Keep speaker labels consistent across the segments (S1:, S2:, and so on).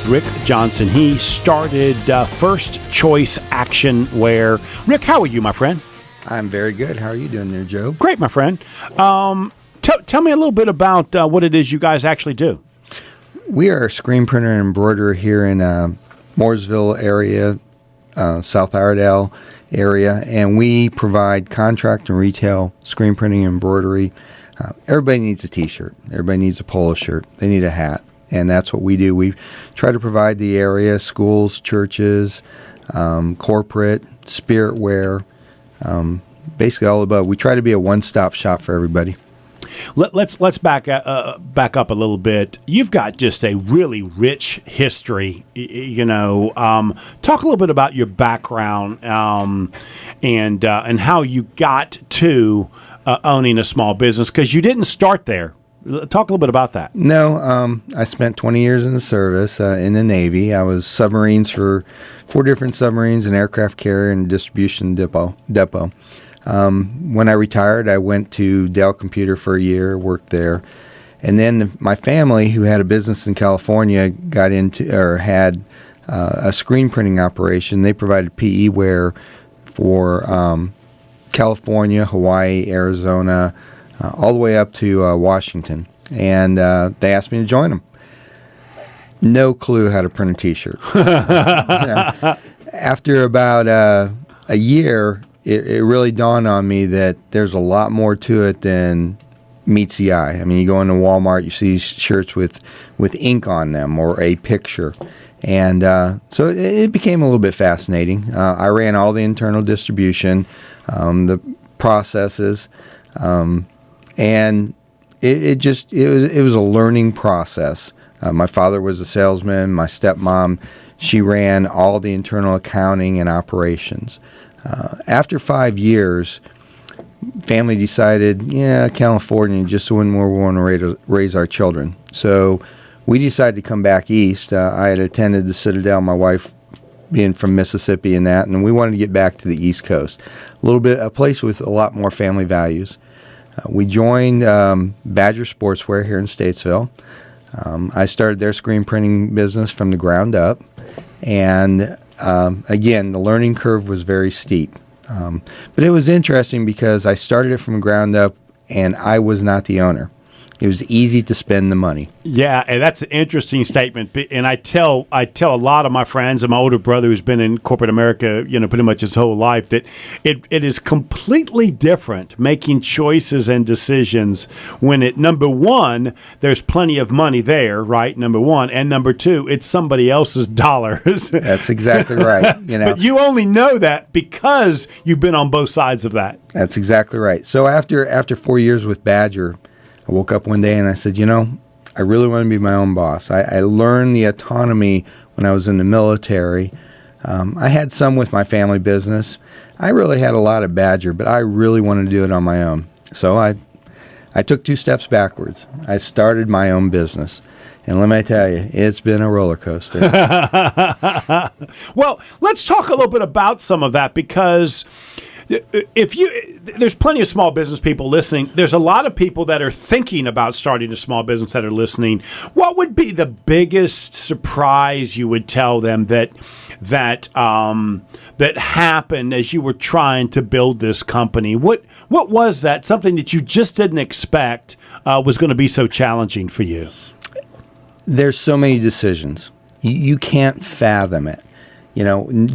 S1: with Rick Johnson. He started First Choice Activewear. Rick, how are you, my friend?
S2: I'm very good. How are you doing there, Joe?
S1: Great, my friend. Tell me a little bit about what it is you guys actually do.
S2: We are a screen printer and embroiderer here in Mooresville area, South Iredell area, and we provide contract and retail screen printing and embroidery. Everybody needs a T-shirt. Everybody needs a polo shirt. They need a hat, and that's what we do. We try to provide the area, schools, churches, corporate, spirit wear, basically all above. We try to be a one-stop shop for everybody.
S1: Let's back up a little bit. You've got just a really rich history. Talk a little bit about your background and how you got to owning a small business, because you didn't start there. Talk a little bit about that.
S2: No, I spent 20 years in the service in the Navy. I was submarines for 4 different submarines, an aircraft carrier, and distribution depot. When I retired, I went to Dell Computer for a year, worked there. And then my family, who had a business in California, had a screen printing operation. They provided PE wear for California, Hawaii, Arizona, all the way up to Washington. And they asked me to join them. No clue how to print a T-shirt. After about a year, it really dawned on me that there's a lot more to it than meets the eye. I mean, you go into Walmart, you see shirts with ink on them or a picture. And so it became a little bit fascinating. I ran all the internal distribution, the processes, and it was a learning process. My father was a salesman. My stepmom, she ran all the internal accounting and operations. After 5 years, family decided, California just wouldn't where we want to raise our children. So we decided to come back east. I had attended the Citadel, my wife being from Mississippi and that, and we wanted to get back to the East Coast. A place with a lot more family values. We joined Badger Sportswear here in Statesville. I started their screen printing business from the ground up, and again, the learning curve was very steep. But it was interesting because I started it from the ground up, and I was not the owner. It was easy to spend the money.
S1: Yeah, and that's an interesting statement. And I tell a lot of my friends and my older brother, who's been in corporate America, pretty much his whole life, that it is completely different making choices and decisions when number one, there's plenty of money there, right? Number one, and number two, it's somebody else's dollars.
S2: That's exactly right.
S1: But you only know that because you've been on both sides of that.
S2: That's exactly right. So after 4 years with Badger, I woke up one day and I said, I really want to be my own boss. I learned the autonomy when I was in the military. I had some with my family business. I really had a lot of Badger, but I really wanted to do it on my own. So I took 2 steps backwards. I started my own business. And let me tell you, it's been a roller coaster.
S1: Well, let's talk a little bit about some of that, because there's plenty of small business people listening. There's a lot of people that are thinking about starting a small business that are listening. What would be the biggest surprise you would tell them that happened as you were trying to build this company? What was that? Something that you just didn't expect was going to be so challenging for you?
S2: There's so many decisions. You can't fathom it.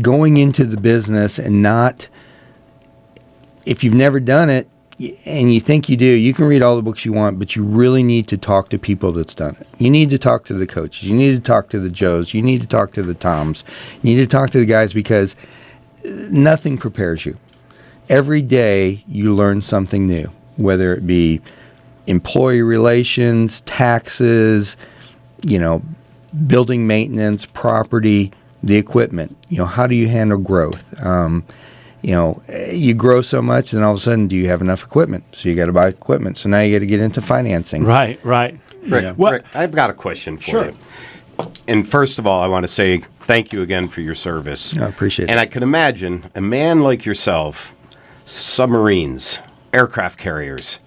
S2: Going into the business and not. If you've never done it and you think you do, you can read all the books you want, but you really need to talk to people that's done it. You need to talk to the coaches. You need to talk to the Joes. You need to talk to the Toms. You need to talk to the guys, because nothing prepares you. Every day you learn something new, whether it be employee relations, taxes, building maintenance, property, the equipment. How do you handle growth? You grow so much, and all of a sudden, do you have enough equipment? So you got to buy equipment. So now you got to get into financing.
S1: Right.
S3: Rick, I've got a question for you. And first of all, I want to say thank you again for your service.
S2: I appreciate it.
S3: And I can imagine a man like yourself, submarines, aircraft carriers,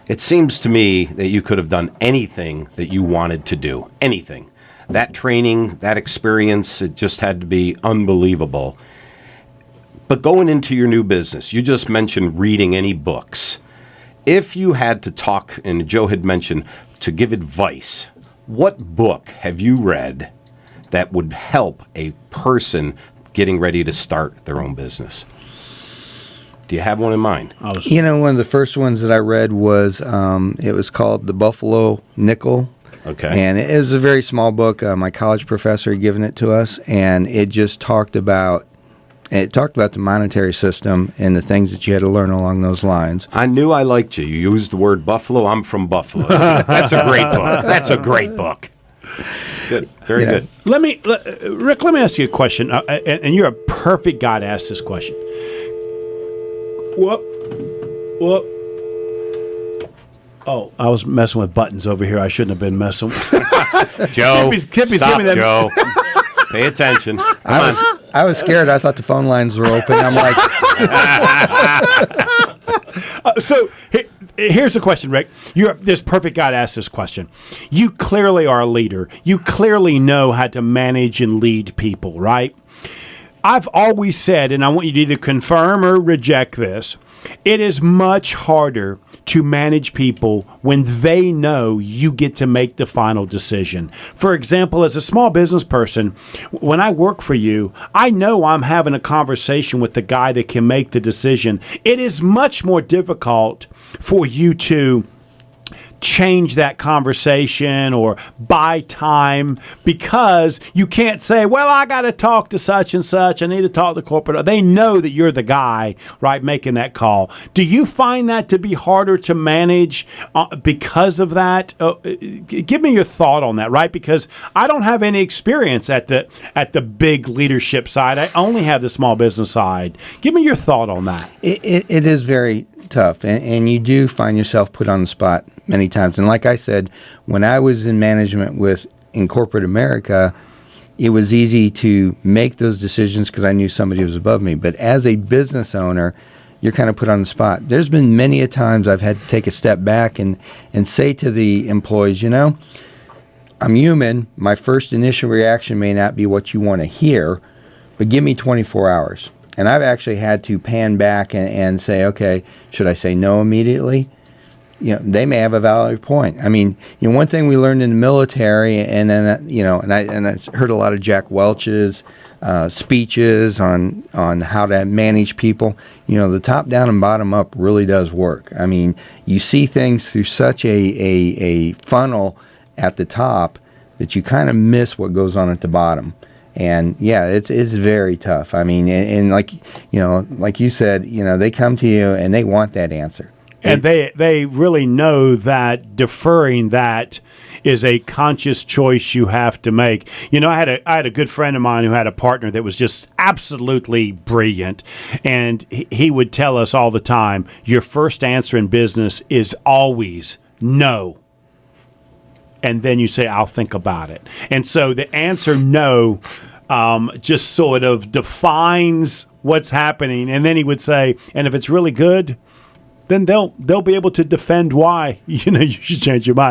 S3: it seems to me that you could have done anything that you wanted to do. Anything. that training, that experience, it just had to be unbelievable. But going into your new business, you just mentioned reading any books. If you had to talk, and Joe had mentioned, to give advice, what book have you read that would help a person getting ready to start their own business? Do you have one in mind?
S2: One of the first ones that I read was, it was called The Buffalo Nickel.
S3: Okay.
S2: And it is a very small book. My college professor had given it to us, and it just talked about the monetary system and the things that you had to learn along those lines.
S3: I knew I liked you. You used the word Buffalo. I'm from Buffalo. That's a great book. That's a great book. Good. Very good.
S1: Rick, let me ask you a question, and you're a perfect guy to ask this question. Whoop. Oh, I was messing with buttons over here. I shouldn't have been messing with
S3: Joe,
S1: Kippy's
S3: stop,
S1: giving them.
S3: Joe. Pay attention.
S2: I was scared. I thought the phone lines were open. I'm like...
S1: So here's the question, Rick. You're this perfect guy to ask this question. You clearly are a leader. You clearly know how to manage and lead people, right? I've always said, and I want you to either confirm or reject this, it is much harder to manage people when they know you get to make the final decision. For example, as a small business person, when I work for you, I know I'm having a conversation with the guy that can make the decision. It is much more difficult for you to change that conversation or buy time because you can't say, well, I got to talk to such and such. I need to talk to corporate. They know that you're the guy, right, making that call. Do you find that to be harder to manage because of that? Give me your thought on that, right? Because I don't have any experience at the big leadership side. I only have the small business side. Give me your thought on that.
S2: It is very tough, and you do find yourself put on the spot many times. And like I said, when I was in management in corporate America, it was easy to make those decisions because I knew somebody was above me. But as a business owner, you're kind of put on the spot. There's been many a times I've had to take a step back and say to the employees, I'm human. My first initial reaction may not be what you want to hear, but give me 24 hours. And I've actually had to pan back and say, okay, should I say no immediately? They may have a valid point. I mean, one thing we learned in the military, and then I heard a lot of Jack Welch's speeches on how to manage people. The top down and bottom up really does work. I mean, you see things through such a funnel at the top that you kind of miss what goes on at the bottom. And yeah, it's very tough. I mean, and like you said, they come to you and they want that answer.
S1: And they really know that deferring that is a conscious choice you have to make. I had a good friend of mine who had a partner that was just absolutely brilliant, and he would tell us all the time, your first answer in business is always no. And then you say, I'll think about it. And so the answer no just sort of defines what's happening. And then he would say, and if it's really good, then they'll be able to defend why you should change your mind.